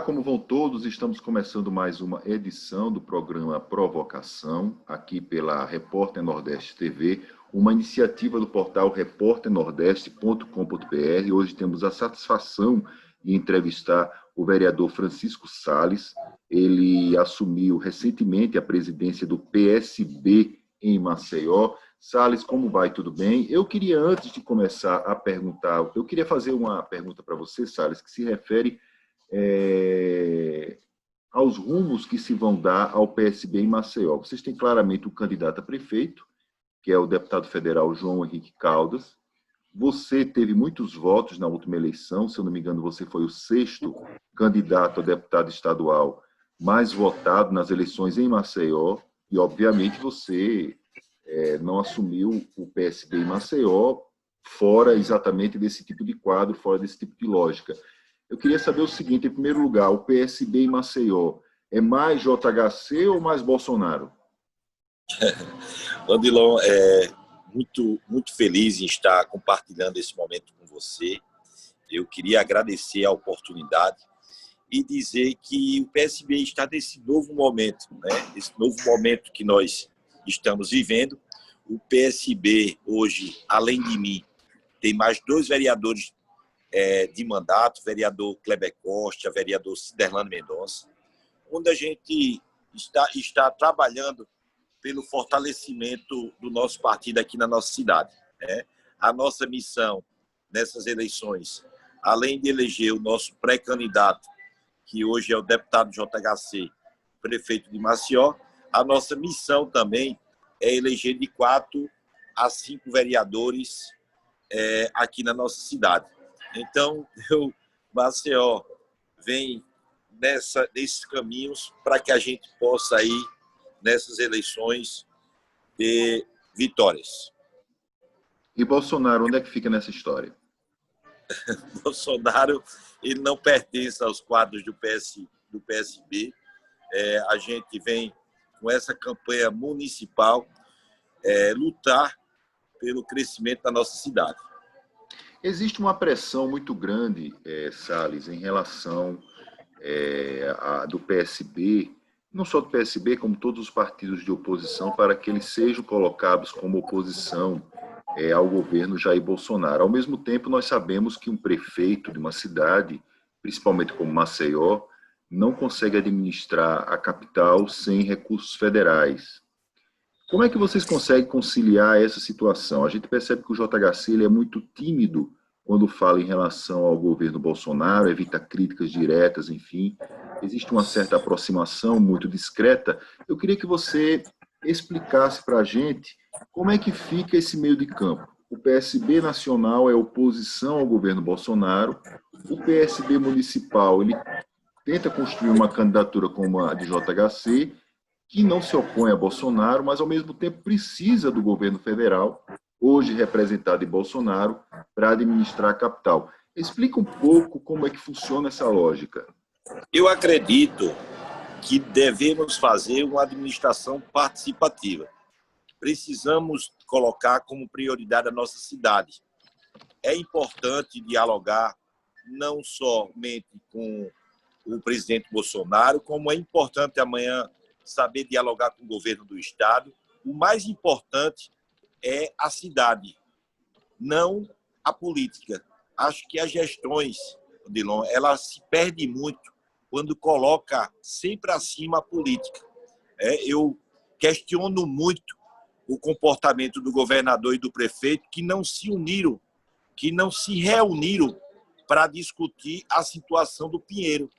como vão todos? Estamos começando mais uma edição do programa Provocação, aqui pela Repórter Nordeste TV, uma iniciativa do portal repórternordeste.com.br. Hoje temos a satisfação de entrevistar o vereador Francisco Salles. Ele assumiu recentemente a presidência do PSB em Maceió. Salles, como vai? Tudo bem? Eu queria, antes de começar a perguntar, eu queria fazer uma pergunta para você, Salles, que se refere aos rumos que se vão dar ao PSB em Maceió. Vocês têm claramente um candidato a prefeito, que é o deputado federal João Henrique Caldas. Você teve muitos votos na última eleição, se eu não me engano, você foi o 6º candidato a deputado estadual mais votado nas eleições em Maceió, e, obviamente, você não assumiu o PSB em Maceió fora exatamente desse tipo de quadro, fora desse tipo de lógica. Eu queria saber o seguinte, em primeiro lugar, o PSB em Maceió é mais JHC ou mais Bolsonaro? Odilon, muito feliz em estar compartilhando esse momento com você. Eu queria agradecer a oportunidade e dizer que o PSB está nesse novo momento, né? Esse novo momento que nós estamos vivendo. O PSB hoje, além de mim, tem mais 2 vereadores de mandato, vereador Kleber Costa, vereador Ciderlano Mendonça, onde a gente está trabalhando pelo fortalecimento do nosso partido aqui na nossa cidade, né? A nossa missão nessas eleições, além de eleger o nosso pré-candidato, que hoje é o deputado JHC, prefeito de Maceió, a nossa missão também é eleger de 4 a 5 vereadores aqui na nossa cidade. Então, Maceió vem nesses caminhos para que a gente possa ir nessas eleições ter vitórias. E Bolsonaro, onde é que fica nessa história? Bolsonaro, ele não pertence aos quadros do PSB. A gente vem com essa campanha municipal lutar pelo crescimento da nossa cidade. Existe uma pressão muito grande, Salles, em relação do PSB, não só do PSB, como todos os partidos de oposição, para que eles sejam colocados como oposição ao governo Jair Bolsonaro. Ao mesmo tempo, nós sabemos que um prefeito de uma cidade, principalmente como Maceió, não consegue administrar a capital sem recursos federais. Como é que vocês conseguem conciliar essa situação? A gente percebe que o JHC ele é muito tímido quando fala em relação ao governo Bolsonaro, evita críticas diretas, enfim. Existe uma certa aproximação muito discreta. Eu queria que você explicasse para a gente como é que fica esse meio de campo. O PSB nacional é oposição ao governo Bolsonaro, o PSB municipal ele tenta construir uma candidatura como a de JHC, que não se opõe a Bolsonaro, mas ao mesmo tempo precisa do governo federal, hoje representado em Bolsonaro, para administrar a capital. Explica um pouco como é que funciona essa lógica. Eu acredito que devemos fazer uma administração participativa. Precisamos colocar como prioridade a nossa cidade. É importante dialogar não somente com o presidente Bolsonaro, como é importante amanhã saber dialogar com o governo do estado. O mais importante é a cidade, não a política. Acho que as gestões, Odilon, ela se perde muito quando coloca sempre acima a política. Eu questiono muito o comportamento do governador e do prefeito que não se uniram, que não se reuniram para discutir a situação do Pinheiro,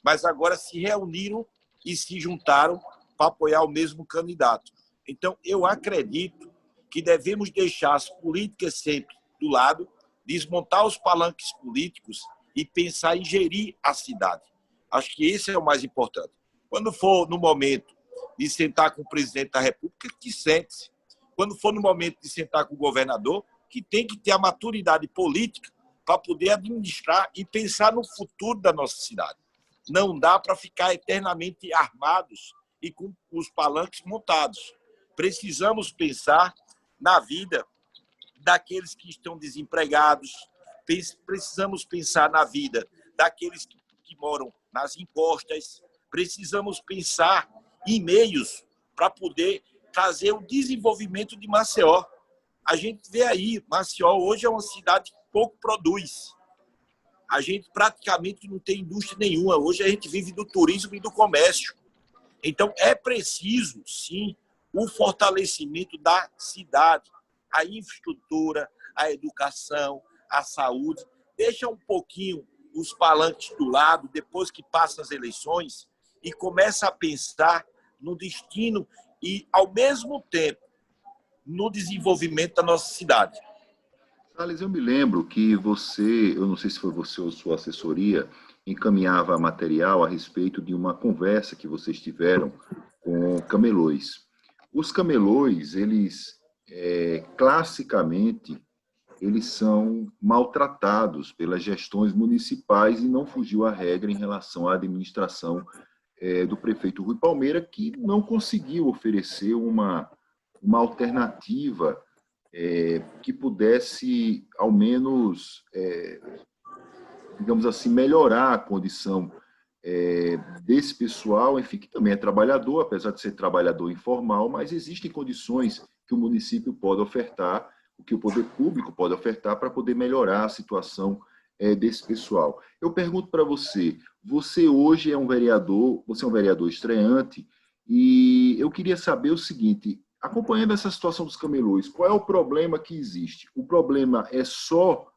mas agora se reuniram e se juntaram para apoiar o mesmo candidato. Então, eu acredito que devemos deixar as políticas sempre do lado, desmontar os palanques políticos e pensar em gerir a cidade. Acho que esse é o mais importante. Quando for no momento de sentar com o presidente da República, que sente-se. Quando for no momento de sentar com o governador, que tem que ter a maturidade política para poder administrar e pensar no futuro da nossa cidade. Não dá para ficar eternamente armados e com os palanques montados. Precisamos pensar na vida daqueles que estão desempregados, precisamos pensar na vida daqueles que moram nas encostas. Precisamos pensar em meios para poder trazer o desenvolvimento de Maceió. A gente vê aí, Maceió hoje é uma cidade que pouco produz. A gente praticamente não tem indústria nenhuma. Hoje a gente vive do turismo e do comércio. Então, é preciso, sim, o fortalecimento da cidade, a infraestrutura, a educação, a saúde. Deixa um pouquinho os palanques do lado, depois que passam as eleições, e começa a pensar no destino e, ao mesmo tempo, no desenvolvimento da nossa cidade. Salles, eu me lembro que você, eu não sei se foi você ou sua assessoria, encaminhava material a respeito de uma conversa que vocês tiveram com camelões. Os camelões, eles, classicamente, eles são maltratados pelas gestões municipais e não fugiu à regra em relação à administração do prefeito Rui Palmeira, que não conseguiu oferecer uma alternativa que pudesse, ao menos, digamos assim, melhorar a condição desse pessoal, enfim, que também é trabalhador, apesar de ser trabalhador informal, mas existem condições que o município pode ofertar, o que o poder público pode ofertar para poder melhorar a situação desse pessoal. Eu pergunto para você, você hoje é um vereador, você é um vereador estreante, e eu queria saber o seguinte, acompanhando essa situação dos camelôs, qual é o problema que existe? O problema é só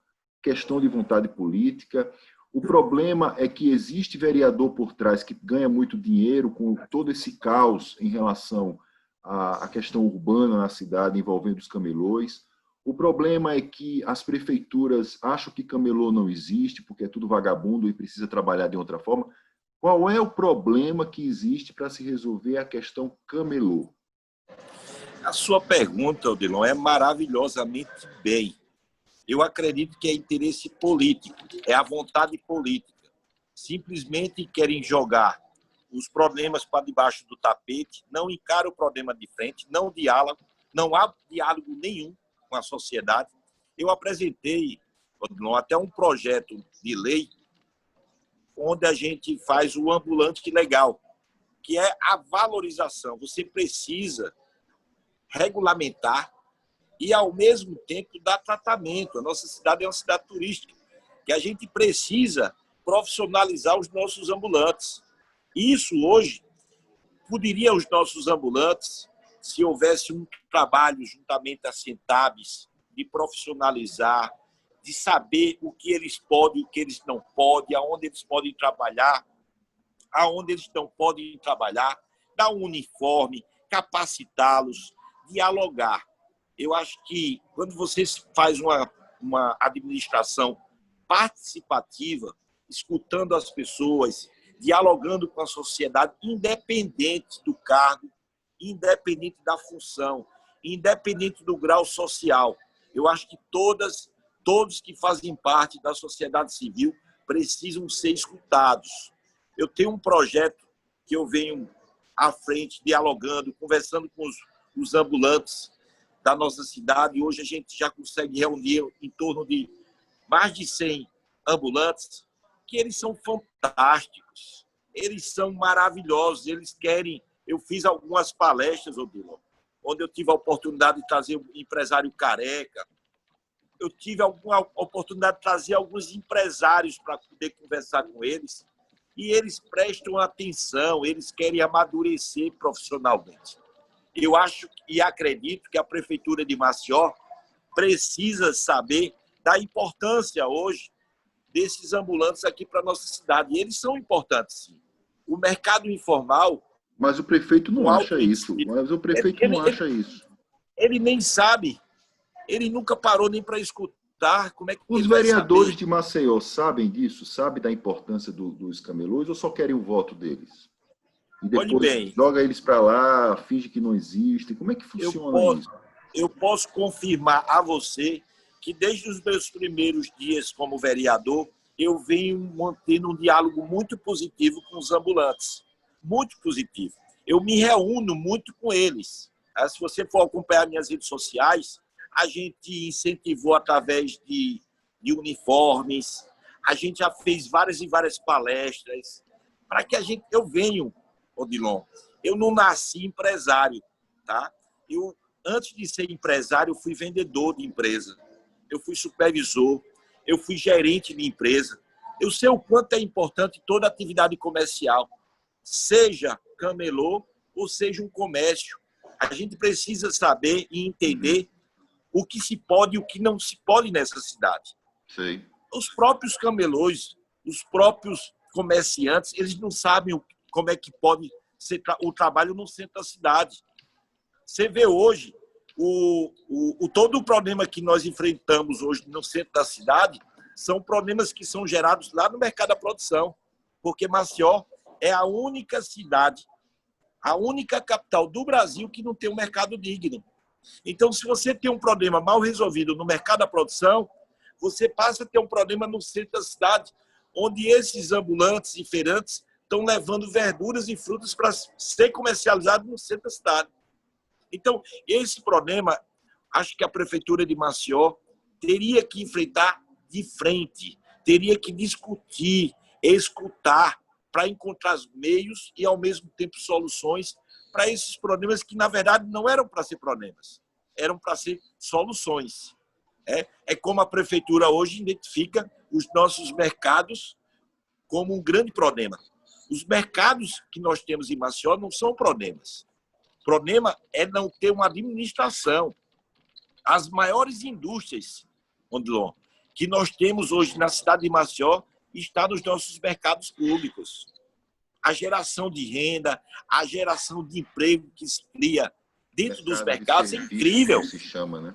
questão de vontade política? O problema é que existe vereador por trás que ganha muito dinheiro com todo esse caos em relação à questão urbana na cidade envolvendo os camelôs? O problema é que as prefeituras acham que camelô não existe porque é tudo vagabundo e precisa trabalhar de outra forma. Qual é o problema que existe para se resolver a questão camelô? A sua pergunta, Odilon, é maravilhosamente bem. Eu acredito que é interesse político, é a vontade política. Simplesmente querem jogar os problemas para debaixo do tapete, não encaram o problema de frente, não diálogo, não há diálogo nenhum com a sociedade. Eu apresentei, Odilon, até um projeto de lei onde a gente faz o ambulante legal, que é a valorização. Você precisa regulamentar e, ao mesmo tempo, dar tratamento. A nossa cidade é uma cidade turística, que a gente precisa profissionalizar os nossos ambulantes. Isso, hoje, poderia os nossos ambulantes, se houvesse um trabalho juntamente a Centabes, de profissionalizar, de saber o que eles podem, o que eles não podem, aonde eles podem trabalhar, aonde eles não podem trabalhar, dar um uniforme, capacitá-los, dialogar. Eu acho que quando você faz uma administração participativa, escutando as pessoas, dialogando com a sociedade, independente do cargo, independente da função, independente do grau social, eu acho que todos que fazem parte da sociedade civil precisam ser escutados. Eu tenho um projeto que eu venho à frente, dialogando, conversando com os ambulantes da nossa cidade. Hoje a gente já consegue reunir em torno de mais de 100 ambulantes, que eles são fantásticos, eles são maravilhosos, eles querem... Eu fiz algumas palestras, Odilon, onde eu tive a oportunidade de trazer um empresário careca, eu tive alguma oportunidade de trazer alguns empresários para poder conversar com eles, e eles prestam atenção, eles querem amadurecer profissionalmente. Eu acho e acredito que a Prefeitura de Maceió precisa saber da importância hoje desses ambulantes aqui para a nossa cidade. E eles são importantes, sim. O mercado informal... Mas o prefeito não acha isso. Mas o prefeito não acha isso. Ele nem sabe. Ele nunca parou nem para escutar. Como é que os vereadores de Maceió sabem disso? Sabem da importância dos camelôs ou só querem o voto deles? E depois joga eles para lá, finge que não existem. Como é que funciona isso? Eu posso confirmar a você que desde os meus primeiros dias como vereador, eu venho mantendo um diálogo muito positivo com os ambulantes. Muito positivo. Eu me reúno muito com eles. Se você for acompanhar minhas redes sociais, a gente incentivou através de uniformes, A gente já fez várias e várias palestras para que eu venho, Odilon, eu não nasci empresário, tá? Antes de ser empresário, eu fui vendedor de empresa, eu fui supervisor, eu fui gerente de empresa. Eu sei o quanto é importante toda atividade comercial, seja camelô ou seja um comércio. A gente precisa saber e entender o que se pode e o que não se pode nessa cidade. Sei. Os próprios camelôs, os próprios comerciantes, eles não sabem como é que pode ser o trabalho no centro da cidade. Você vê hoje todo o problema que nós enfrentamos hoje no centro da cidade são problemas que são gerados lá no mercado da produção, porque Maceió é a única cidade, a única capital do Brasil que não tem um mercado digno. Então, se você tem um problema mal resolvido no mercado da produção, você passa a ter um problema no centro da cidade, onde esses ambulantes e feirantes estão levando verduras e frutas para ser comercializados no centro da cidade. Então, esse problema, acho que a Prefeitura de Maceió teria que enfrentar de frente, teria que discutir, escutar, para encontrar meios e, ao mesmo tempo, soluções para esses problemas que, na verdade, não eram para ser problemas, eram para ser soluções. É como a Prefeitura hoje identifica os nossos mercados como um grande problema. Os mercados que nós temos em Maceió não são problemas. O problema é não ter uma administração. As maiores indústrias, Odilon, que nós temos hoje na cidade de Maceió está nos nossos mercados públicos. A geração de renda, a geração de emprego que se cria dentro dos mercados é incrível. Se chama, né?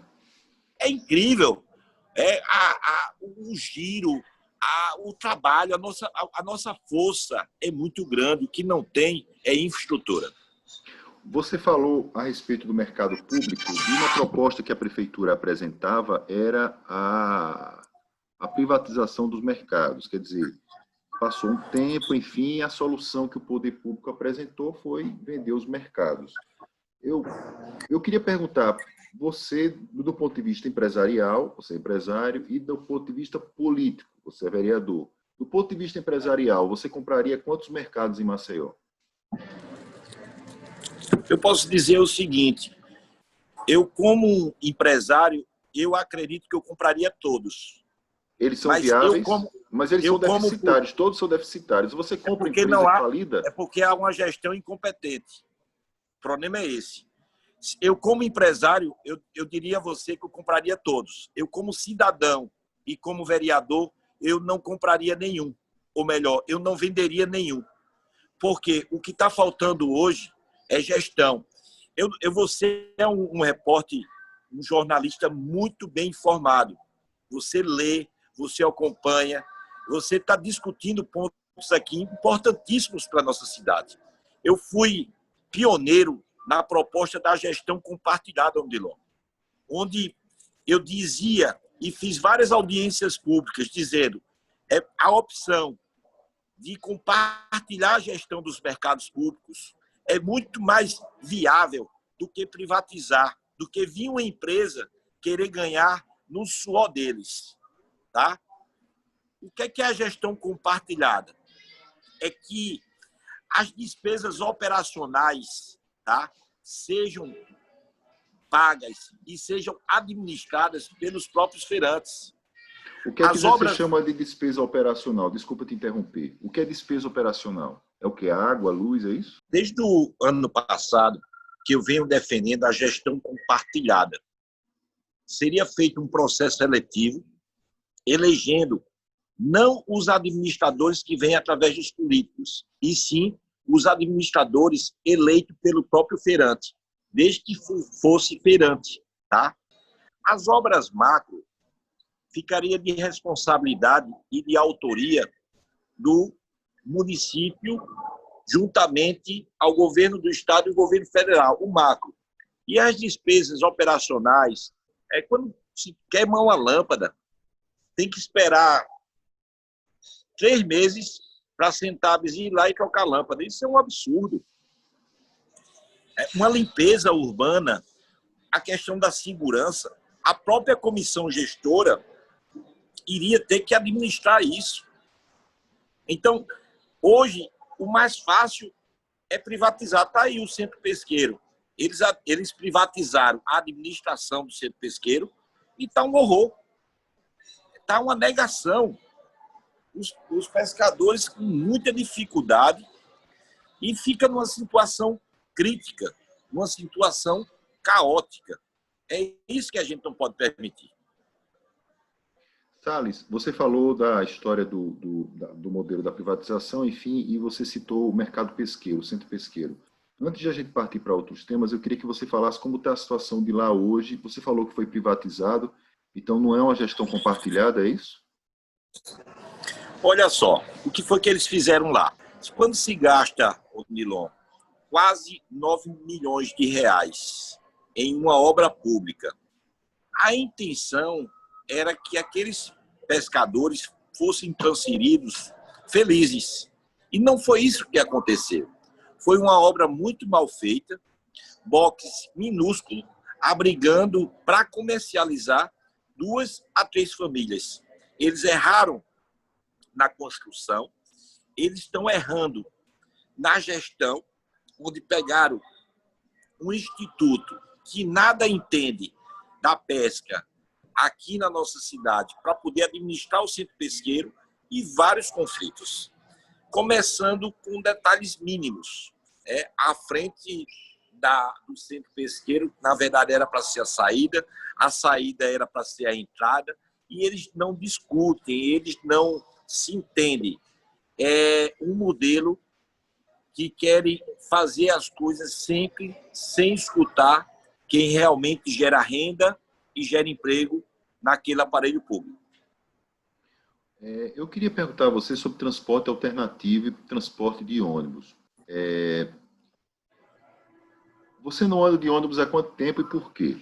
É incrível. O giro, o trabalho, a nossa força é muito grande. O que não tem é infraestrutura. Você falou a respeito do mercado público e uma proposta que a prefeitura apresentava era a privatização dos mercados. Quer dizer, passou um tempo, enfim, a solução que o poder público apresentou foi vender os mercados. Eu queria perguntar, você, do ponto de vista empresarial, você é empresário, e do ponto de vista político, você é vereador. Do ponto de vista empresarial, você compraria quantos mercados em Maceió? Eu posso dizer o seguinte, eu como empresário, eu acredito que eu compraria todos. Eles são viáveis, mas eles são deficitários, todos são deficitários. Você compra empresa falida? É porque há uma gestão incompetente. O problema é esse. Eu, como empresário, eu diria a você que eu compraria todos. Eu, como cidadão e como vereador, eu não compraria nenhum. Ou melhor, eu não venderia nenhum. Porque o que está faltando hoje é gestão. Você é um repórter, um jornalista muito bem informado. Você lê, você acompanha, você está discutindo pontos aqui importantíssimos para a nossa cidade. Eu fui pioneiro na proposta da gestão compartilhada, Odilon, onde eu dizia e fiz várias audiências públicas dizendo a opção de compartilhar a gestão dos mercados públicos é muito mais viável do que privatizar, do que vir uma empresa querer ganhar no suor deles. Tá? O que é a gestão compartilhada? É que as despesas operacionais, tá, sejam pagas e sejam administradas pelos próprios feirantes. O que é que você chama de despesa operacional? Desculpa te interromper. O que é despesa operacional? É o que? Água, luz, é isso? Desde o ano passado que eu venho defendendo a gestão compartilhada. Seria feito um processo seletivo, elegendo não os administradores que vêm através dos políticos, e sim os administradores eleitos pelo próprio feirante, desde que fosse feirante. Tá? As obras macro ficaria de responsabilidade e de autoria do município, juntamente ao governo do estado e ao governo federal, o macro. E as despesas operacionais, quando se queima uma lâmpada, tem que esperar 3 meses para sentar, ir lá e trocar a lâmpada. Isso é um absurdo. Uma limpeza urbana, a questão da segurança, a própria comissão gestora, iria ter que administrar isso. Então, hoje, o mais fácil é privatizar. Está aí o centro pesqueiro. Eles privatizaram a administração do centro pesqueiro e está um horror. Está uma negação. Os pescadores com muita dificuldade e fica numa situação crítica, numa situação caótica. É isso que a gente não pode permitir. Salles, você falou da história do modelo da privatização, enfim, e você citou o mercado pesqueiro, o centro pesqueiro. Antes de a gente partir para outros temas, eu queria que você falasse como está a situação de lá hoje. Você falou que foi privatizado, então não é uma gestão compartilhada, é isso? Olha só, o que foi que eles fizeram lá? Quando se gasta, Nilon, quase 9 milhões de reais em uma obra pública, a intenção era que aqueles pescadores fossem transferidos felizes. E não foi isso que aconteceu. Foi uma obra muito mal feita, box minúsculo, abrigando para comercializar 2 a 3 famílias. Eles erraram na construção, eles estão errando na gestão, onde pegaram um instituto que nada entende da pesca aqui na nossa cidade para poder administrar o centro pesqueiro e vários conflitos. Começando com detalhes mínimos. À frente do centro pesqueiro, na verdade, era para ser a saída era para ser a entrada, e eles não discutem, eles não se entendem. É um modelo que querem fazer as coisas sempre sem escutar quem realmente gera renda e gera emprego naquele aparelho público. Eu queria perguntar a você sobre transporte alternativo e transporte de ônibus. Você não anda de ônibus há quanto tempo e por quê?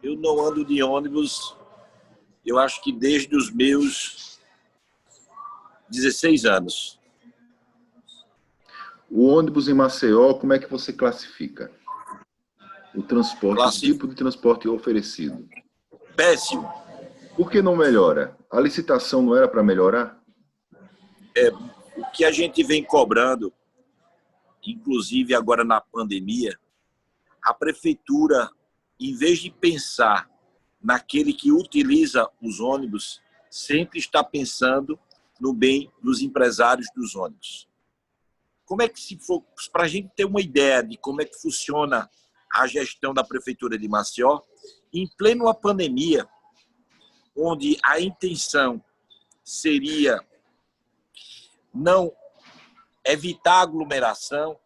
Eu não ando de ônibus, eu acho que desde os meus 16 anos. O ônibus em Maceió, como é que você classifica? O transporte, o tipo de transporte oferecido? Péssimo. Por que não melhora? A licitação não era para melhorar? O que a gente vem cobrando, inclusive agora na pandemia, a prefeitura, em vez de pensar naquele que utiliza os ônibus, sempre está pensando no bem dos empresários dos ônibus. Como é que, se for, para a gente ter uma ideia de como é que funciona a gestão da prefeitura de Maceió, em plena pandemia, onde a intenção seria não evitar aglomeração,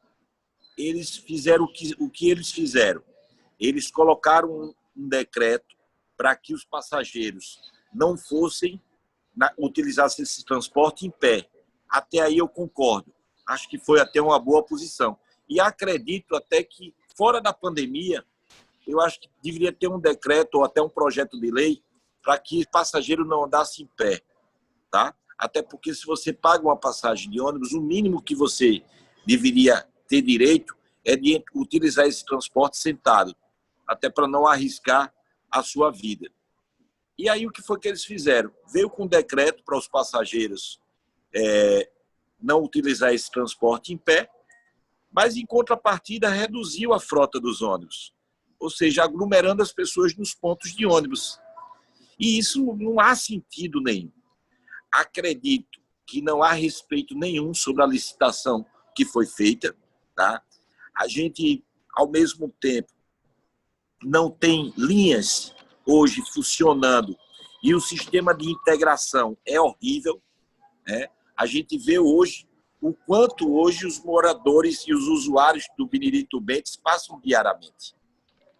eles fizeram o que eles fizeram. Eles colocaram um decreto para que os passageiros não fossem utilizassem esse transporte em pé. Até aí eu concordo. Acho que foi até uma boa posição. E acredito até que, fora da pandemia, eu acho que deveria ter um decreto ou até um projeto de lei para que passageiro não andasse em pé. Tá? Até porque, se você paga uma passagem de ônibus, o mínimo que você deveria ter direito é de utilizar esse transporte sentado, até para não arriscar a sua vida. E aí o que foi que eles fizeram? Veio com um decreto para os passageiros não utilizar esse transporte em pé, mas em contrapartida reduziu a frota dos ônibus, ou seja, aglomerando as pessoas nos pontos de ônibus. E isso não há sentido nenhum. Acredito que não há respeito nenhum sobre a licitação que foi feita. Tá? A gente, ao mesmo tempo, não tem linhas hoje funcionando e o sistema de integração é horrível. Né? A gente vê hoje o quanto hoje os moradores e os usuários do Benedito Bentes passam diariamente.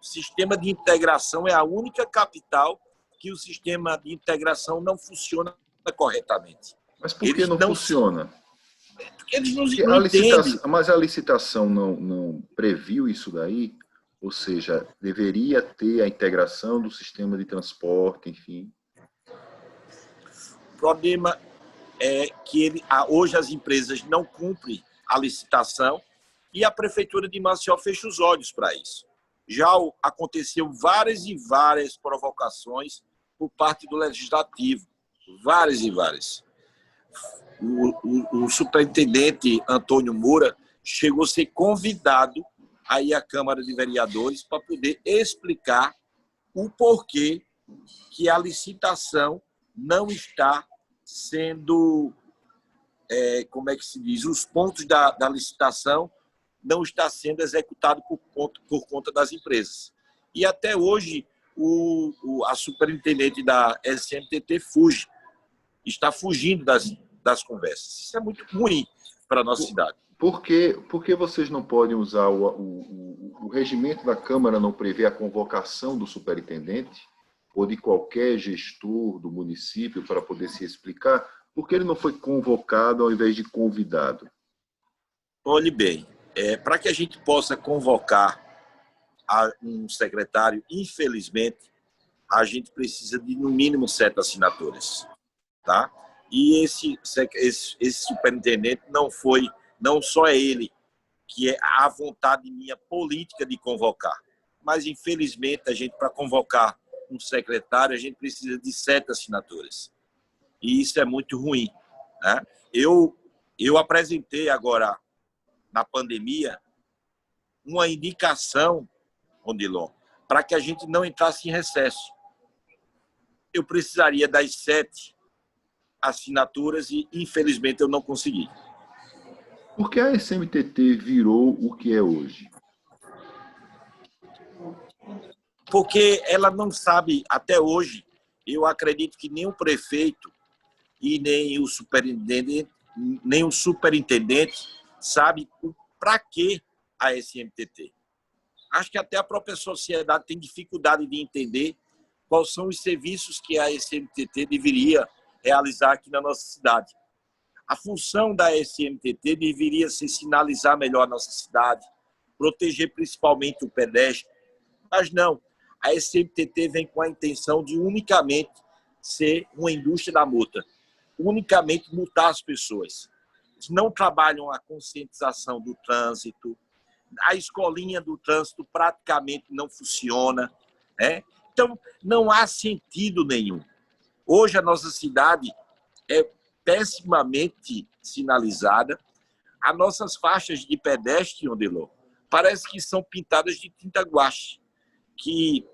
O sistema de integração é a única capital que o sistema de integração não funciona corretamente. Mas por que não funciona? Porque eles não entendem. Mas a licitação não previu isso daí? Ou seja, deveria ter a integração do sistema de transporte, enfim. O problema é que hoje as empresas não cumprem a licitação e a Prefeitura de Maceió fecha os olhos para isso. Já aconteceu várias e várias provocações por parte do Legislativo, várias e várias. O superintendente Antônio Moura chegou a ser convidado a ir à Câmara de Vereadores para poder explicar o porquê que a licitação não está sendo, como é que se diz, os pontos da licitação não está sendo executado por conta das empresas. E até hoje a superintendente da SMTT está fugindo das conversas. Isso é muito ruim para a nossa cidade. Por que vocês não podem usar o regimento da Câmara não prevê a convocação do superintendente ou de qualquer gestor do município para poder se explicar? Por que ele não foi convocado ao invés de convidado? Olhe bem, para que a gente possa convocar um secretário, infelizmente, a gente precisa de, no mínimo, 7 assinaturas. Tá? E esse superintendente não só é ele, que é a vontade minha política de convocar, mas, infelizmente, para convocar um secretário, a gente precisa de 7 assinaturas. E isso é muito ruim. Né? Eu apresentei agora, na pandemia, uma indicação, Odilon, para que a gente não entrasse em recesso. Eu precisaria das 7 assinaturas e, infelizmente, eu não consegui. Por que a SMTT virou o que é hoje? Porque ela não sabe, até hoje, eu acredito que nem o prefeito e nem o superintendente sabe para que a SMTT. Acho que até a própria sociedade tem dificuldade de entender quais são os serviços que a SMTT deveria realizar aqui na nossa cidade. A função da SMTT deveria ser sinalizar melhor a nossa cidade, proteger principalmente o pedestre, mas não. A SMTT vem com a intenção de unicamente ser uma indústria da multa, unicamente multar as pessoas. Eles não trabalham a conscientização do trânsito, a escolinha do trânsito praticamente não funciona. Né? Então, não há sentido nenhum. Hoje, a nossa cidade é pessimamente sinalizada. As nossas faixas de pedestre, Odilon, parece que são pintadas de tinta guache, que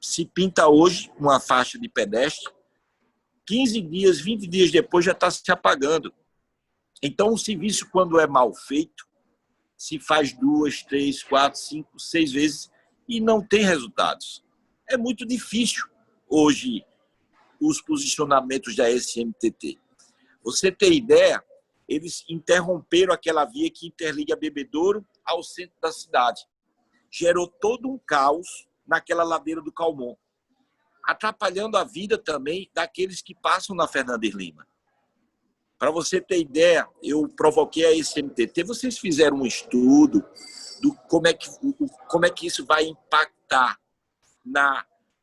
se pinta hoje uma faixa de pedestre, 15 dias, 20 dias depois já está se apagando. Então, o serviço, quando é mal feito, se faz 2, 3, 4, 5, 6 vezes e não tem resultados. É muito difícil hoje os posicionamentos da SMTT. Você tem ideia, eles interromperam aquela via que interliga Bebedouro ao centro da cidade. Gerou todo um caos naquela ladeira do Calmon, atrapalhando a vida também daqueles que passam na Fernandes Lima. Para você ter ideia, eu provoquei a SMTT, vocês fizeram um estudo do como é que isso vai impactar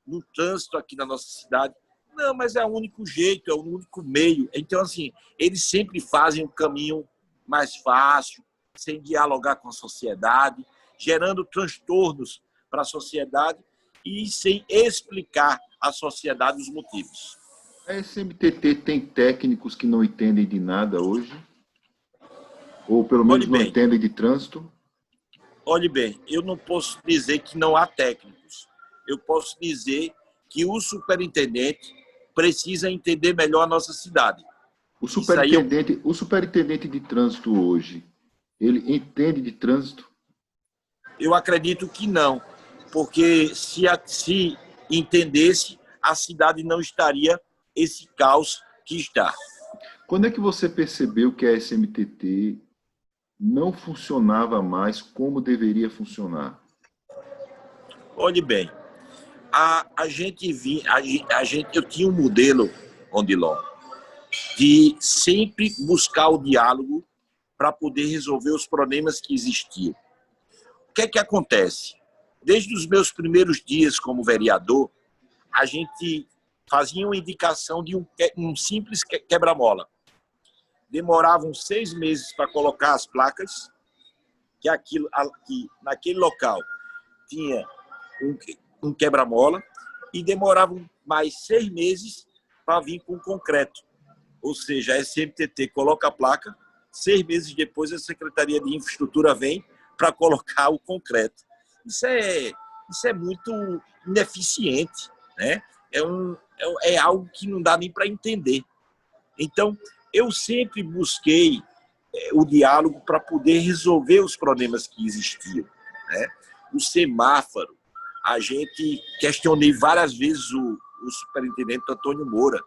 no trânsito aqui na nossa cidade. Não, mas é o único jeito, é o único meio. Então, assim, eles sempre fazem um caminho mais fácil, sem dialogar com a sociedade, gerando transtornos para a sociedade e sem explicar à sociedade os motivos. A SMTT tem técnicos que não entendem de nada hoje? Ou pelo menos não entendem de trânsito? Olhe bem, eu não posso dizer que não há técnicos. Eu posso dizer que o superintendente precisa entender melhor a nossa cidade. O superintendente de trânsito hoje, ele entende de trânsito? Eu acredito que não, porque se entendesse, a cidade não estaria esse caos que está. Quando é que você percebeu que a SMTT não funcionava mais como deveria funcionar? Olhe bem, eu tinha um modelo, Odilon, de sempre buscar o diálogo para poder resolver os problemas que existiam. O que é que acontece? Desde os meus primeiros dias como vereador, a gente fazia uma indicação de um simples quebra-mola. Demoravam 6 meses para colocar as placas, que naquele local tinha um quebra-mola, e demoravam mais 6 meses para vir com concreto. Ou seja, a SMTT coloca a placa, 6 meses depois a Secretaria de Infraestrutura vem para colocar o concreto. Isso é muito ineficiente, né? É algo que não dá nem para entender. Então, eu sempre busquei o diálogo para poder resolver os problemas que existiam, né? O semáforo, a gente questionei várias vezes o superintendente Antônio Moura.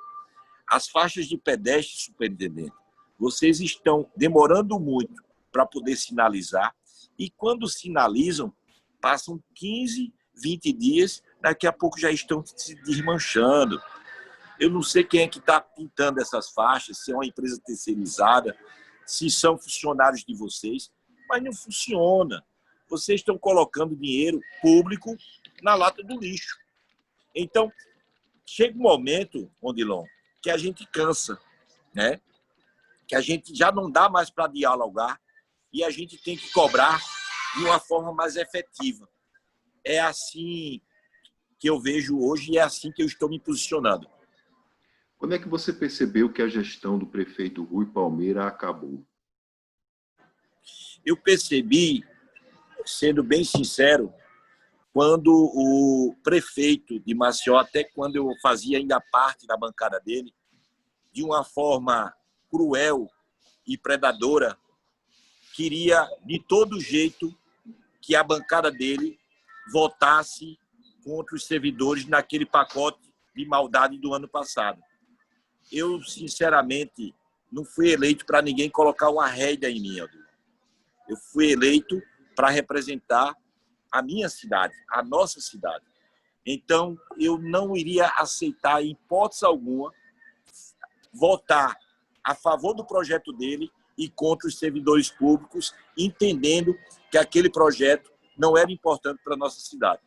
As faixas de pedestre, superintendente, vocês estão demorando muito para poder sinalizar e quando sinalizam, passam 15, 20 dias, daqui a pouco já estão se desmanchando. Eu não sei quem é que está pintando essas faixas, se é uma empresa terceirizada, se são funcionários de vocês, mas não funciona. Vocês estão colocando dinheiro público na lata do lixo. Então, chega um momento, Odilon, que a gente cansa, né? Que a gente já não dá mais para dialogar e a gente tem que cobrar de uma forma mais efetiva. É assim que eu vejo hoje e é assim que eu estou me posicionando. Quando é que você percebeu que a gestão do prefeito Rui Palmeira acabou? Eu percebi, sendo bem sincero, quando o prefeito de Maceió, até quando eu fazia ainda parte da bancada dele, de uma forma cruel e predadora, queria de todo jeito que a bancada dele votasse contra os servidores naquele pacote de maldade do ano passado. Eu, sinceramente, não fui eleito para ninguém colocar uma rédea em mim, Adilson. Eu fui eleito para representar a minha cidade, a nossa cidade. Então, eu não iria aceitar, em hipótese alguma, votar a favor do projeto dele e contra os servidores públicos, entendendo que aquele projeto não era importante para a nossa cidade.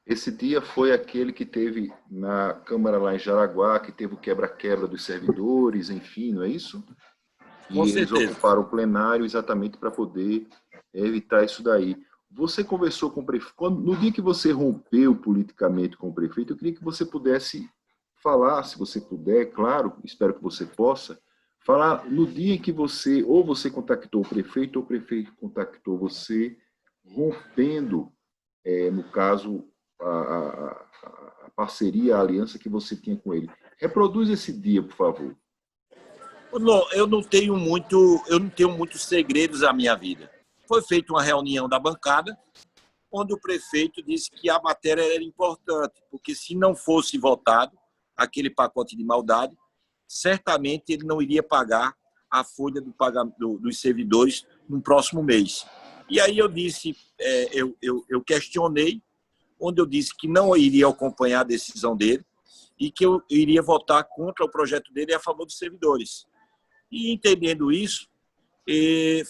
Esse dia foi aquele que teve na Câmara lá em Jaraguá, que teve o quebra-quebra dos servidores, enfim, não é isso? Com E eles certeza. ocuparam o plenário exatamente para poder evitar isso daí. Você conversou com o prefeito, no dia que você rompeu politicamente com o prefeito, eu queria que você pudesse falar, se você puder, claro, espero que você possa, falar no dia em que você, ou você contactou o prefeito, ou o prefeito contactou você, rompendo, no caso, a parceria, a aliança que você tinha com ele. Reproduz esse dia, por favor. Não, eu não tenho muitos segredos na minha vida. Foi feita uma reunião da bancada, onde o prefeito disse que a matéria era importante, porque se não fosse votado aquele pacote de maldade, certamente ele não iria pagar a folha dos servidores no próximo mês. E aí eu disse, eu questionei, onde eu disse que não iria acompanhar a decisão dele e que eu iria votar contra o projeto dele e a favor dos servidores. E entendendo isso,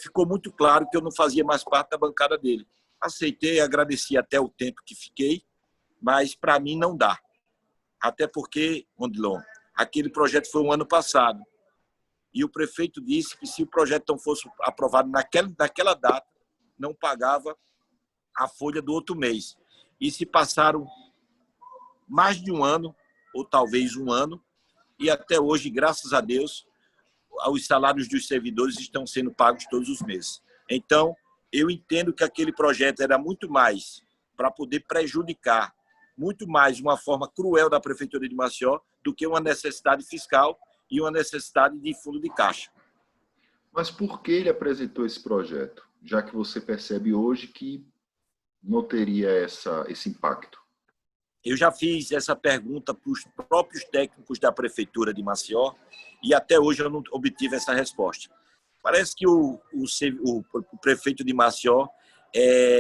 ficou muito claro que eu não fazia mais parte da bancada dele. Aceitei, agradeci até o tempo que fiquei, mas para mim não dá. Até porque, Odilon, aquele projeto foi um ano passado. E o prefeito disse que se o projeto não fosse aprovado naquela data, não pagava a folha do outro mês. E se passaram mais de um ano, ou talvez um ano, e até hoje, graças a Deus, os salários dos servidores estão sendo pagos todos os meses. Então, eu entendo que aquele projeto era muito mais para poder prejudicar, muito mais uma forma cruel da Prefeitura de Maceió do que uma necessidade fiscal e uma necessidade de fundo de caixa. Mas por que ele apresentou esse projeto? Já que você percebe hoje que não teria esse impacto. Eu já fiz essa pergunta para os próprios técnicos da Prefeitura de Maceió e até hoje eu não obtive essa resposta. Parece que o prefeito de Maceió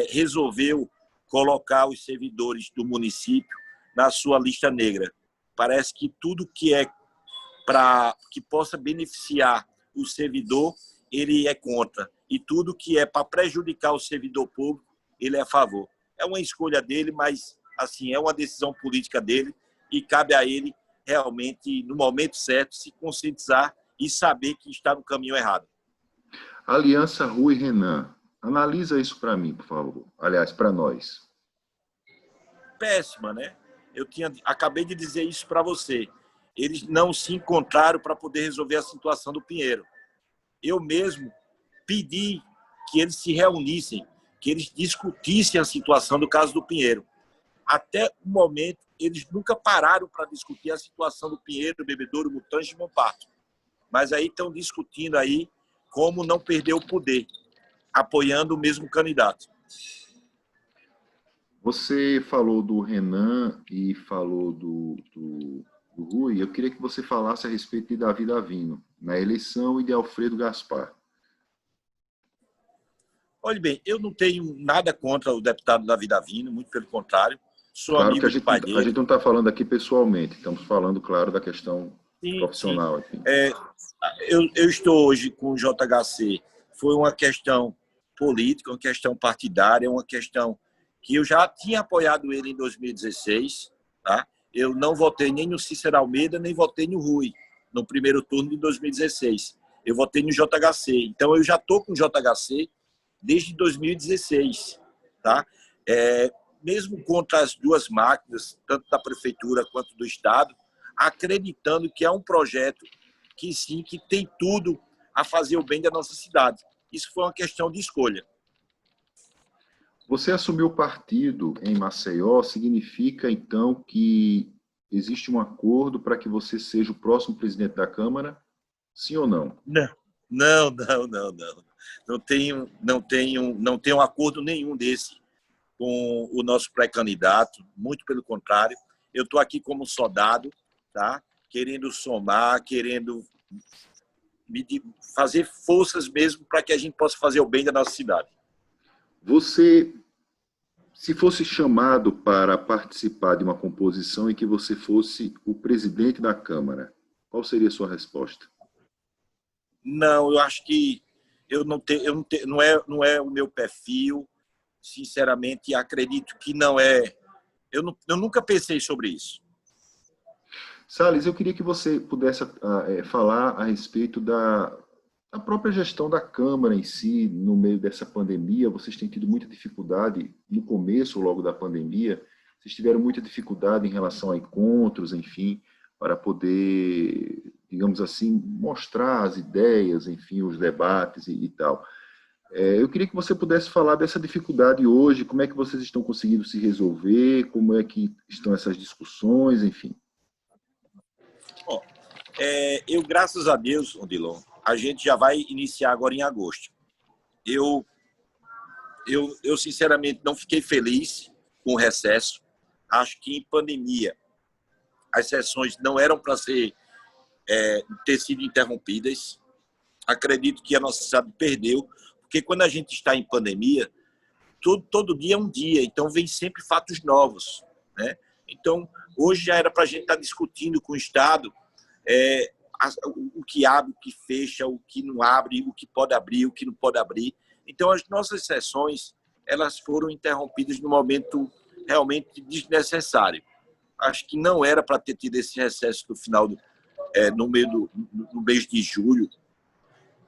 resolveu colocar os servidores do município na sua lista negra. Parece que tudo que é para que possa beneficiar o servidor, ele é contra. E tudo que é para prejudicar o servidor público, ele é a favor. É uma escolha dele, mas assim, é uma decisão política dele e cabe a ele realmente, no momento certo, se conscientizar e saber que está no caminho errado. Aliança Rui Renan. Analisa isso para mim, por favor. Aliás, para nós. Péssima, né? acabei de dizer isso para você. Eles não se encontraram para poder resolver a situação do Pinheiro. Eu mesmo pedi que eles se reunissem, que eles discutissem a situação do caso do Pinheiro. Até o momento, eles nunca pararam para discutir a situação do Pinheiro, Bebedouro, Mutange e Monparto. Mas aí estão discutindo aí como não perder o poder, apoiando o mesmo candidato. Você falou do Renan e falou do Rui. Eu queria que você falasse a respeito de Davi Davino, na eleição, e de Alfredo Gaspar. Olha bem, eu não tenho nada contra o deputado Davi Davino, muito pelo contrário. Sou Claro que amigo do pai a dele. gente não está falando aqui pessoalmente, estamos falando, claro, da questão profissional. Sim. Eu estou hoje com o JHC. Foi uma questão política, uma questão partidária, uma questão que eu já tinha apoiado ele em 2016. Tá? Eu não votei nem no Cícero Almeida, nem votei no Rui, no primeiro turno de 2016. Eu votei no JHC. Então, eu já estou com o JHC desde 2016. Tá? Mesmo contra as duas máquinas, tanto da prefeitura quanto do Estado, acreditando que é um projeto que sim, que tem tudo a fazer o bem da nossa cidade. Isso foi uma questão de escolha. Você assumiu o partido em Maceió, significa então que existe um acordo para que você seja o próximo presidente da Câmara? Sim ou não? Não. Não tenho acordo nenhum desse com o nosso pré-candidato, muito pelo contrário. Eu estou aqui como soldado, tá? Querendo somar, querendo fazer forças mesmo para que a gente possa fazer o bem da nossa cidade. Você, se fosse chamado para participar de uma composição em que você fosse o presidente da Câmara, qual seria a sua resposta? Não, eu acho que não é o meu perfil. Sinceramente, acredito que não é. Eu nunca pensei sobre isso. Salles, eu queria que você pudesse falar a respeito da própria gestão da Câmara em si, no meio dessa pandemia. Vocês têm tido muita dificuldade, no começo logo da pandemia, vocês tiveram muita dificuldade em relação a encontros, enfim, para poder, digamos assim, mostrar as ideias, enfim, os debates e tal. Eu queria que você pudesse falar dessa dificuldade hoje, como é que vocês estão conseguindo se resolver, como é que estão essas discussões, enfim. Bom, eu, graças a Deus, Odilon, a gente já vai iniciar agora em agosto. Eu sinceramente, não fiquei feliz com o recesso. Acho que em pandemia as sessões não eram para ter sido interrompidas. Acredito que a nossa cidade perdeu, porque quando a gente está em pandemia, todo dia é um dia, então vem sempre fatos novos, né? Então, hoje já era para a gente estar discutindo com o Estado o que abre, o que fecha, o que não abre, o que pode abrir, o que não pode abrir. Então, as nossas sessões elas foram interrompidas no momento realmente desnecessário. Acho que não era para ter tido esse recesso no final, no mês de julho,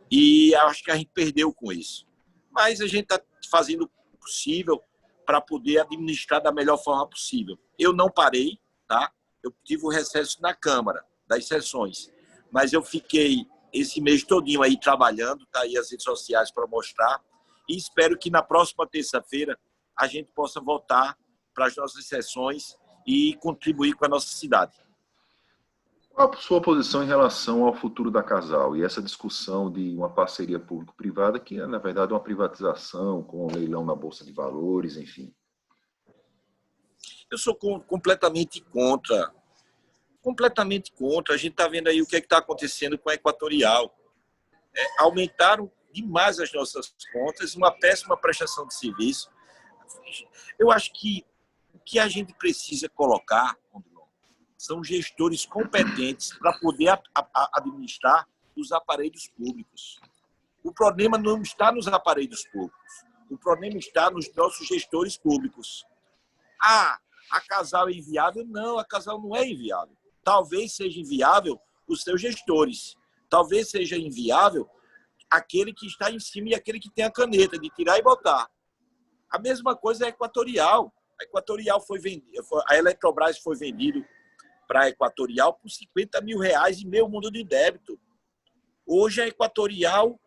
e acho que a gente perdeu com isso. Mas a gente está fazendo o possível para poder administrar da melhor forma possível. Eu não parei, tá? Eu tive o recesso na Câmara, das sessões, mas eu fiquei esse mês todinho aí trabalhando, tá aí as redes sociais para mostrar, e espero que na próxima terça-feira a gente possa voltar para as nossas sessões e contribuir com a nossa cidade. Qual a sua posição em relação ao futuro da Casal e essa discussão de uma parceria público-privada que é, na verdade, uma privatização com o leilão na Bolsa de Valores, enfim? Eu sou completamente contra. Completamente contra. A gente está vendo aí o que está acontecendo com a Equatorial. Aumentaram demais as nossas contas, uma péssima prestação de serviço. Eu acho que o que a gente precisa colocar são gestores competentes para poder administrar os aparelhos públicos. O problema não está nos aparelhos públicos. O problema está nos nossos gestores públicos. A Casal é inviável? Não, a Casal não é inviável. Talvez seja inviável os seus gestores. Talvez seja inviável aquele que está em cima e aquele que tem a caneta de tirar e botar. A mesma coisa é Equatorial. A Equatorial foi vendida, a Eletrobras foi vendida para a Equatorial por R$ 50 mil e meio mundo de débito. Hoje a Equatorial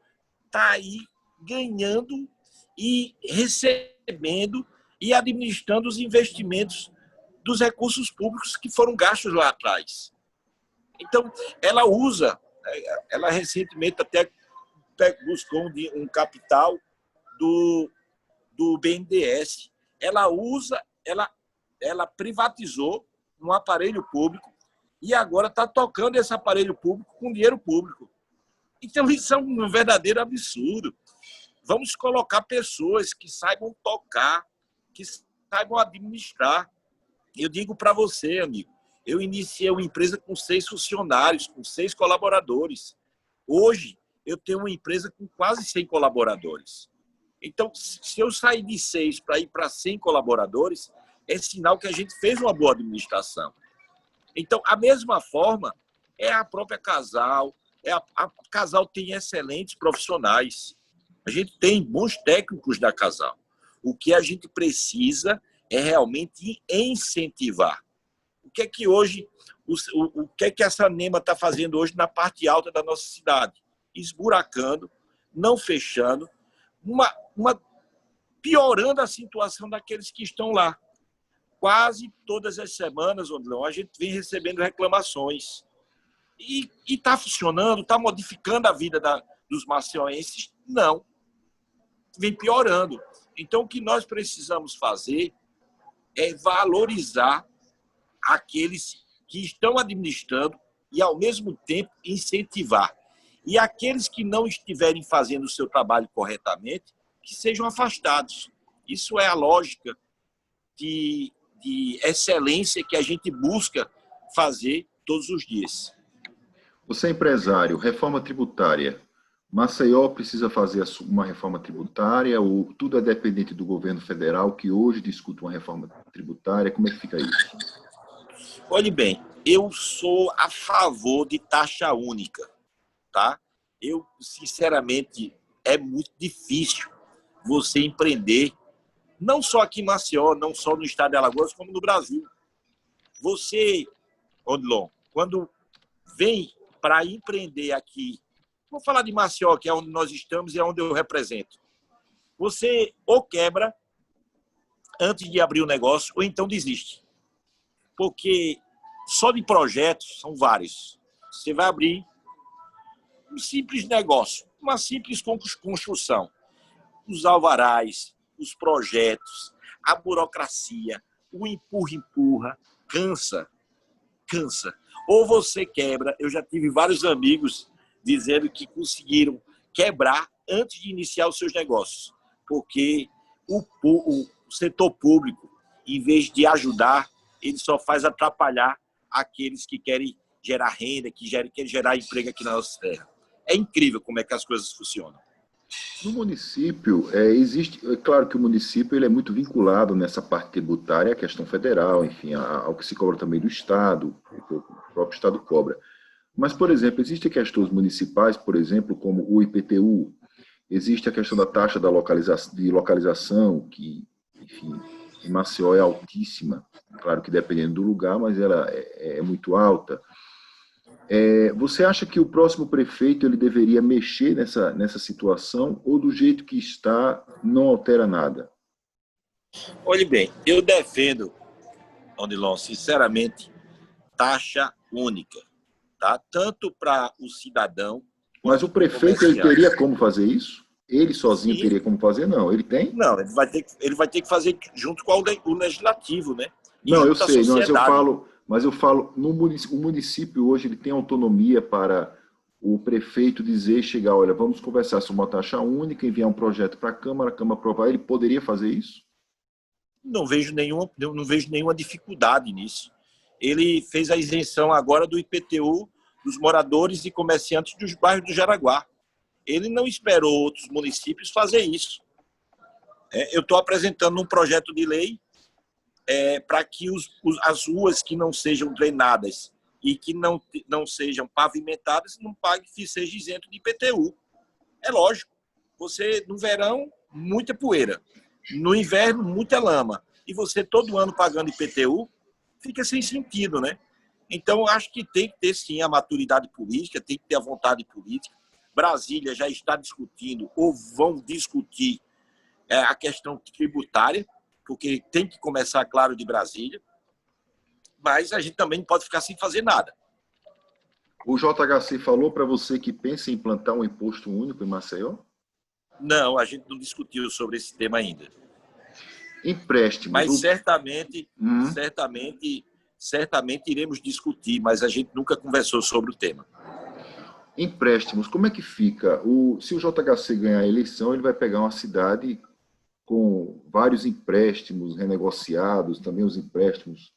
está aí ganhando e recebendo e administrando os investimentos dos recursos públicos que foram gastos lá atrás. Então, ela recentemente até buscou um capital do BNDES. Ela privatizou um aparelho público e agora está tocando esse aparelho público com dinheiro público. Então, isso é um verdadeiro absurdo. Vamos colocar pessoas que saibam tocar, que saibam administrar. Eu digo para você, amigo, eu iniciei uma empresa com 6 funcionários, com 6 colaboradores. Hoje, eu tenho uma empresa com quase 100 colaboradores. Então, se eu sair de 6 para ir para 100 colaboradores, é sinal que a gente fez uma boa administração. Então, a mesma forma, é a própria Casal. A Casal tem excelentes profissionais. A gente tem bons técnicos da Casal. O que a gente precisa é realmente incentivar. O que é que hoje, o que é que essa NEMA está fazendo hoje na parte alta da nossa cidade? Esburacando, não fechando, piorando a situação daqueles que estão lá. Quase todas as semanas, Odilon, a gente vem recebendo reclamações. E está funcionando, está modificando a vida dos maceienses? Não. Vem piorando. Então, o que nós precisamos fazer é valorizar aqueles que estão administrando e, ao mesmo tempo, incentivar. E aqueles que não estiverem fazendo o seu trabalho corretamente, que sejam afastados. Isso é a lógica de excelência que a gente busca fazer todos os dias. Você é empresário, reforma tributária. Maceió precisa fazer uma reforma tributária ou tudo é dependente do governo federal, que hoje discute uma reforma tributária? Como é que fica isso? Olhe bem, eu sou a favor de taxa única, tá? Eu, sinceramente, é muito difícil você empreender, não só aqui em Maceió, não só no estado de Alagoas, como no Brasil. Você, Odilon, quando vem para empreender aqui, vou falar de Maceió, que é onde nós estamos e é onde eu represento, você ou quebra antes de abrir o negócio, ou então desiste. Porque só de projetos são vários. Você vai abrir um simples negócio, uma simples construção. Os alvarás, os projetos, a burocracia, o empurra-empurra, cansa. Ou você quebra. Eu já tive vários amigos dizendo que conseguiram quebrar antes de iniciar os seus negócios, porque o setor público, em vez de ajudar, ele só faz atrapalhar aqueles que querem gerar renda, que querem gerar emprego aqui na nossa terra. É incrível como é que as coisas funcionam. No município, é claro que o município ele é muito vinculado nessa parte tributária à questão federal, enfim, ao que se cobra também do Estado, que o próprio Estado cobra. Mas, por exemplo, existem questões municipais, por exemplo, como o IPTU, existe a questão da taxa de localização, que, enfim, em Maceió é altíssima, claro que dependendo do lugar, mas ela é muito alta. Você acha que o próximo prefeito ele deveria mexer nessa situação ou do jeito que está não altera nada? Olhe bem, eu defendo, Odilon, sinceramente, taxa única, tá? Tanto para o cidadão Mas o prefeito ele teria como fazer isso? Ele sozinho Sim. Teria como fazer? Não, ele tem? Não, ele vai ter que fazer junto com o legislativo, né? E não, eu junto à sei, sociedade. mas eu falo, o município hoje ele tem autonomia para o prefeito dizer, chegar, olha, vamos conversar sobre uma taxa única, enviar um projeto para a Câmara aprovar, ele poderia fazer isso? Não vejo nenhuma dificuldade nisso. Ele fez a isenção agora do IPTU dos moradores e comerciantes dos bairros do Jaraguá. Ele não esperou outros municípios fazer isso. Eu estou apresentando um projeto de lei para que as ruas que não sejam drenadas e que não sejam pavimentadas não paguem, seja isento de IPTU. É lógico. Você, no verão, muita poeira. No inverno, muita lama. e você todo ano pagando IPTU, fica sem sentido, né? Então, acho que tem que ter, sim, a maturidade política, tem que ter a vontade política. Brasília já está discutindo, ou vão discutir, a questão tributária, porque tem que começar, claro, de Brasília, mas a gente também não pode ficar sem fazer nada. O JHC falou para você que pensa em implantar um imposto único em Maceió? Não, a gente não discutiu sobre esse tema ainda. Empréstimos. Mas certamente iremos discutir, mas a gente nunca conversou sobre o tema. Empréstimos, como é que fica? Se o JHC ganhar a eleição, ele vai pegar uma cidade com vários empréstimos renegociados, também os empréstimos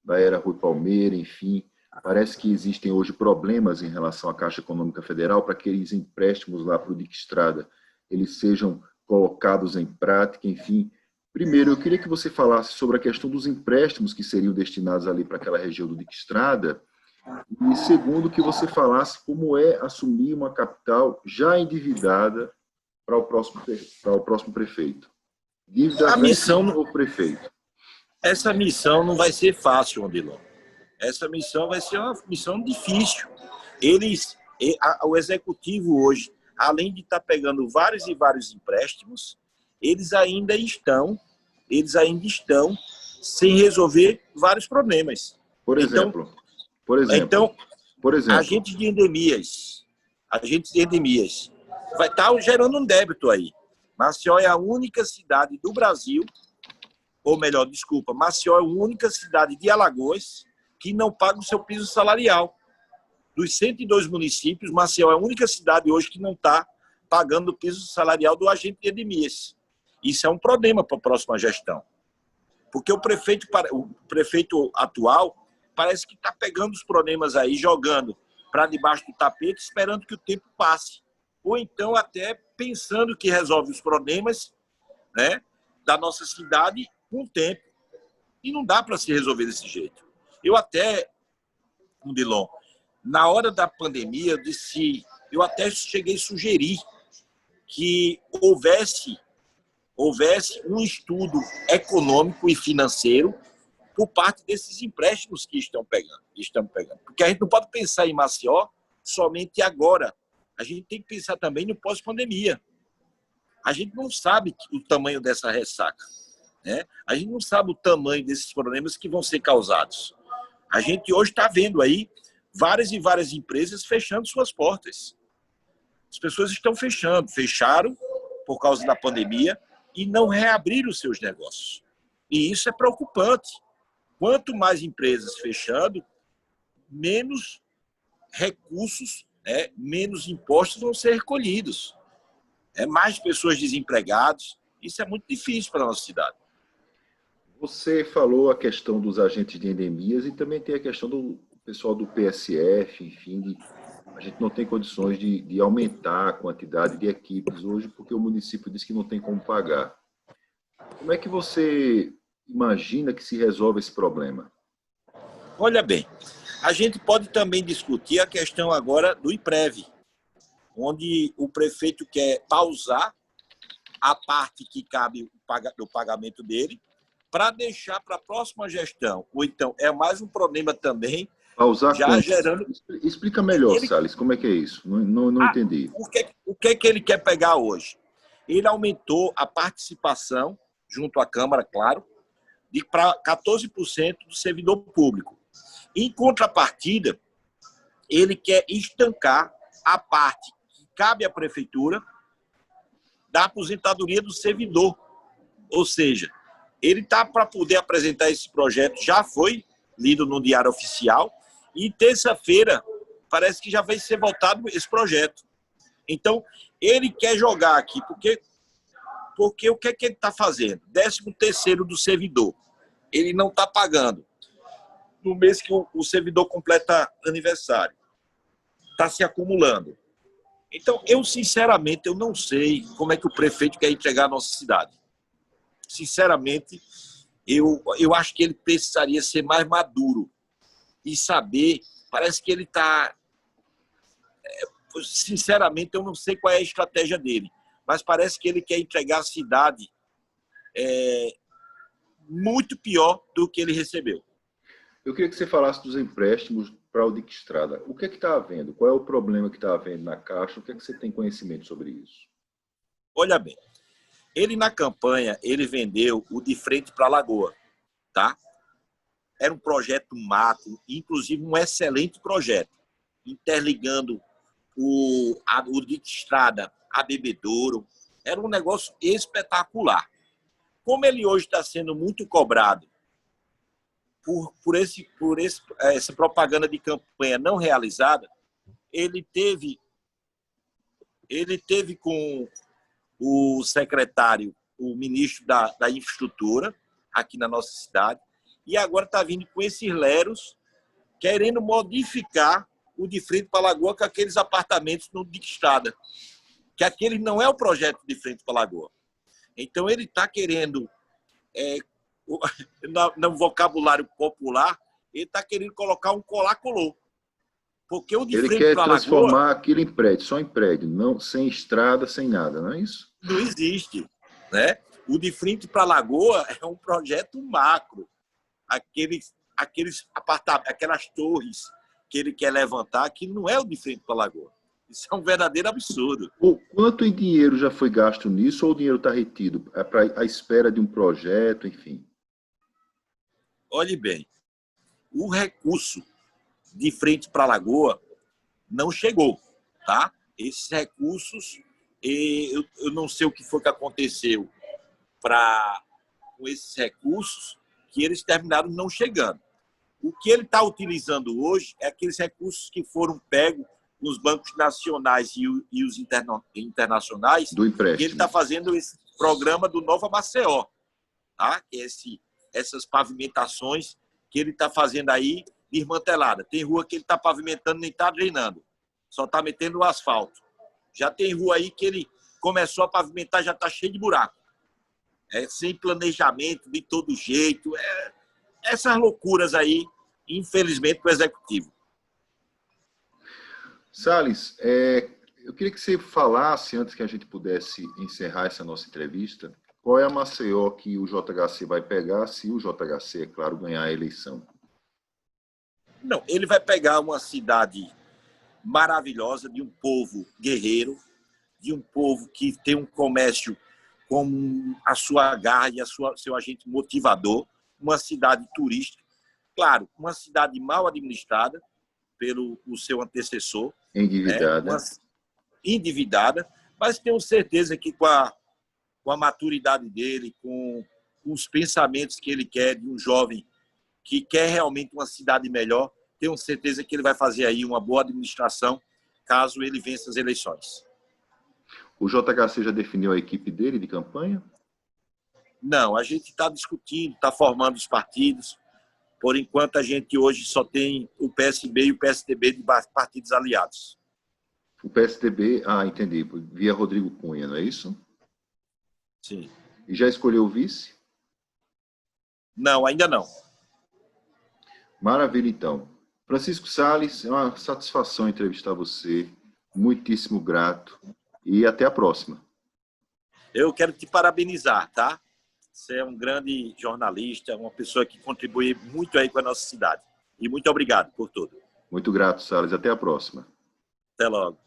da era Rui Palmeira, enfim. Parece que existem hoje problemas em relação à Caixa Econômica Federal para que aqueles empréstimos lá para o Dique Estrada eles sejam colocados em prática, enfim. Primeiro, eu queria que você falasse sobre a questão dos empréstimos que seriam destinados ali para aquela região do Dique Estrada. E segundo, que você falasse como é assumir uma capital já endividada para o próximo prefeito. Dívida A missão do prefeito. Essa missão não vai ser fácil, Odilon. Essa missão vai ser uma missão difícil. O executivo hoje, além de estar pegando vários e vários empréstimos, eles ainda estão sem resolver vários problemas. Por exemplo, agentes de endemias, vai estar gerando um débito aí. Maceió é a única cidade do Brasil, ou melhor, desculpa, Maceió é a única cidade de Alagoas que não paga o seu piso salarial. Dos 102 municípios, Maceió é a única cidade hoje que não está pagando o piso salarial do agente de endemias. Isso é um problema para a próxima gestão. Porque o prefeito atual parece que está pegando os problemas aí, jogando para debaixo do tapete, esperando que o tempo passe. Ou então até pensando que resolve os problemas, né, da nossa cidade com o tempo. E não dá para se resolver desse jeito. Eu até, Odilon, na hora da pandemia, eu até cheguei a sugerir que houvesse um estudo econômico e financeiro por parte desses empréstimos que estão pegando. Porque a gente não pode pensar em Maceió somente agora. A gente tem que pensar também no pós-pandemia. A gente não sabe o tamanho dessa ressaca, né? A gente não sabe o tamanho desses problemas que vão ser causados. A gente hoje está vendo aí várias e várias empresas fechando suas portas. As pessoas estão fecharam por causa da pandemia e não reabriram os seus negócios. E isso é preocupante. Quanto mais empresas fechando, menos recursos, menos impostos vão ser recolhidos. Mais pessoas desempregadas. Isso é muito difícil para a nossa cidade. Você falou a questão dos agentes de endemias e também tem a questão do pessoal do PSF, enfim, a gente não tem condições de aumentar a quantidade de equipes hoje porque o município diz que não tem como pagar. Como é que você imagina que se resolve esse problema? Olha bem, a gente pode também discutir a questão agora do IPREV, onde o prefeito quer pausar a parte que cabe do pagamento dele para deixar para a próxima gestão. Ou então, é mais um problema também. Pausar já gerando. Explica melhor, Salles, como é que é isso? Não entendi. O que é que ele quer pegar hoje? Ele aumentou a participação, junto à Câmara, claro, para 14% do servidor público. Em contrapartida, ele quer estancar a parte que cabe à prefeitura da aposentadoria do servidor. Ou seja, ele está para poder apresentar esse projeto, já foi lido no Diário Oficial, e terça-feira parece que já vai ser votado esse projeto. Então, ele quer jogar aqui, porque o que é que ele está fazendo? 13º do servidor. Ele não está pagando. No mês que o servidor completa aniversário. Está se acumulando. Então, sinceramente, eu não sei como é que o prefeito quer entregar a nossa cidade. Sinceramente, eu acho que ele precisaria ser mais maduro e saber, parece que ele está... Sinceramente, eu não sei qual é a estratégia dele, mas parece que ele quer entregar a cidade muito pior do que ele recebeu. Eu queria que você falasse dos empréstimos para o Dick Estrada. O que é que está havendo? Qual é o problema que está havendo na Caixa? O que é que você tem conhecimento sobre isso? Olha bem, ele na campanha, ele vendeu o de frente para a Lagoa, tá? Era um projeto macro, inclusive um excelente projeto, interligando o Dick Estrada a Bebedouro. Era um negócio espetacular. Como ele hoje está sendo muito cobrado por essa propaganda de campanha não realizada, ele teve com o secretário, o ministro da Infraestrutura, aqui na nossa cidade, e agora está vindo com esses leros, querendo modificar o de frente para a Lagoa com aqueles apartamentos no Dick Estrada, que aquele não é o projeto de frente para a Lagoa. Então, ele está querendo, no vocabulário popular, ele está querendo colocar um colar-colou. Porque o de Ele frente quer para a transformar Lagoa aquilo em prédio, só em prédio, não, sem estrada, sem nada, não é isso? não existe, né? O de frente para a Lagoa é um projeto macro. Aqueles apartamentos, aquelas torres que ele quer levantar, que não é o de frente para a Lagoa. Isso é um verdadeiro absurdo. O quanto em dinheiro já foi gasto nisso ou o dinheiro está retido? É para a espera de um projeto, enfim. Olhe bem, o recurso de frente para a Lagoa não chegou, tá? Esses recursos, eu não sei o que foi que aconteceu com esses recursos, que eles terminaram não chegando. O que ele está utilizando hoje é aqueles recursos que foram pegos nos bancos nacionais e os internacionais, Do empréstimo. que ele está fazendo esse programa do Nova Maceió, tá? Que é essas pavimentações que ele está fazendo aí, desmantelada. Tem rua que ele está pavimentando, nem está drenando, só está metendo o asfalto. Já tem rua aí que ele começou a pavimentar, já está cheio de buraco. Sem planejamento, de todo jeito. Essas loucuras aí, infelizmente, para o executivo. Salles, eu queria que você falasse, antes que a gente pudesse encerrar essa nossa entrevista, qual é a Maceió que o JHC vai pegar, se o JHC, é claro, ganhar a eleição? Não, ele vai pegar uma cidade maravilhosa, de um povo guerreiro, de um povo que tem um comércio como a sua garra e seu agente motivador, uma cidade turística, claro, uma cidade mal administrada pelo o seu antecessor, Endividada. Endividada, mas tenho certeza que com a maturidade dele, com os pensamentos que ele quer de um jovem que quer realmente uma cidade melhor, tenho certeza que ele vai fazer aí uma boa administração, caso ele vença as eleições. O JHC já definiu a equipe dele de campanha? Não, a gente está discutindo, está formando os partidos. Por enquanto, a gente hoje só tem o PSB e o PSDB de partidos aliados. O PSDB, entendi, via Rodrigo Cunha, não é isso? Sim. E já escolheu o vice? Não, ainda não. Maravilha, então. Francisco Salles, é uma satisfação entrevistar você, muitíssimo grato, e até a próxima. Eu quero te parabenizar, tá? Você é um grande jornalista, uma pessoa que contribui muito aí com a nossa cidade. E muito obrigado por tudo. Muito grato, Salles. Até a próxima. Até logo.